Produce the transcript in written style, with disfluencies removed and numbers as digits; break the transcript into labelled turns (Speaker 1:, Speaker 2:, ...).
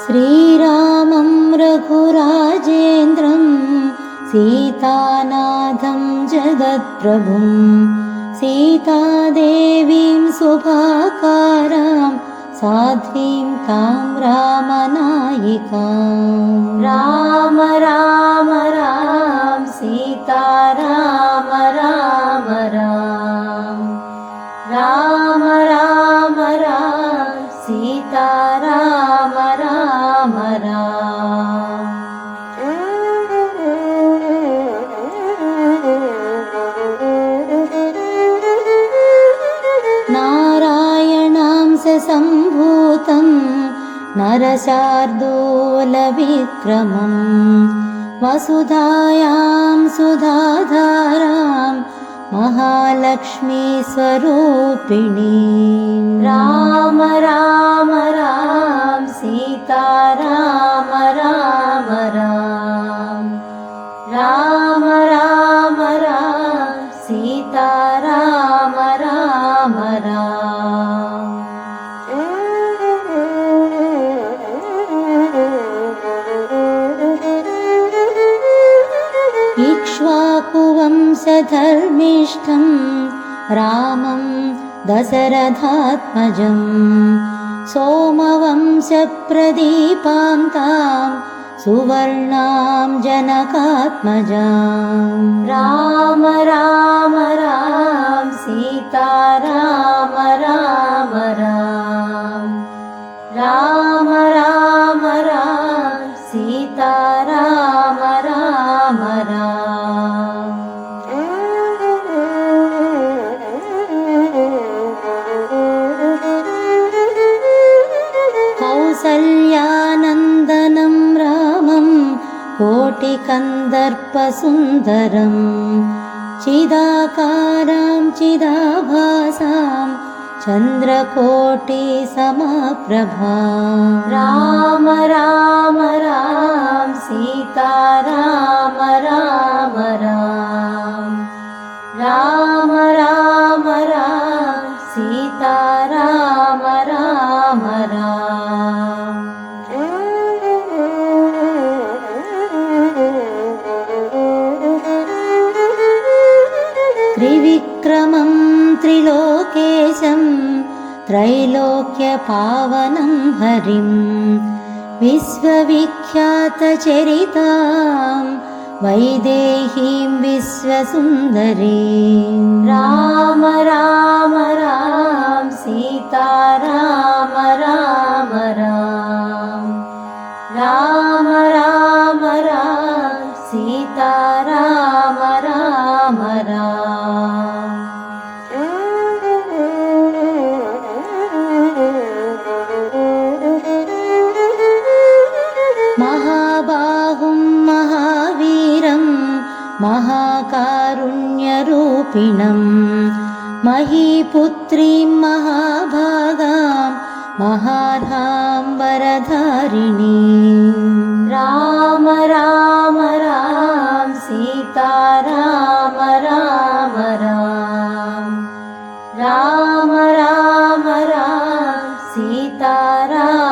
Speaker 1: श्रीरामं रघुराजेन्द्रं सीतानाथं जगत्प्रभुं सीतादेवीं शुभाकारां साध्वीं तां रामनायिकां। राम राम राम सीता राम राम राम राम राम राम सीता राम राम राम। नारायणां सम्भूतं नरशार्दूलविक्रमं वसुधायां सुधाधारां महालक्ष्मीस्वरूपिणी। राम राम राम सीता राम राम राम राम राम राम सीता राम राम राम। इक्ष्वाकुवंशधर्मिष्ठं रामं दशरथात्मजं सोमवंशप्रदीपान्तां सुवर्णां जनकात्मजां। राम राम राम सीता राम राम राम राम राम राम सीता राम राम राम। कौसल्यानन्दनं रामं कोटिकन्दर्पसुन्दरं चिदाकारां चिदाभासां चन्द्रकोटिसमप्रभां। राम राम राम सीता राम राम राम राम राम राम सीता राम राम राम। त्रिविक्रमं त्रिलोकेशं त्रैलोक्यपावनं हरिं विश्वविख्यातचरितां वैदेहीं विश्वसुन्दरीं। राम राम राम सीता राम राम राम राम राम राम सीता राम राम राम। महाबाहुं महावीरं महाकारुण्यरूपिणं महीपुत्रीं महाभागां महार्हां वरधारिणीं। राम राम राम सीता राम राम राम राम राम राम सीता राम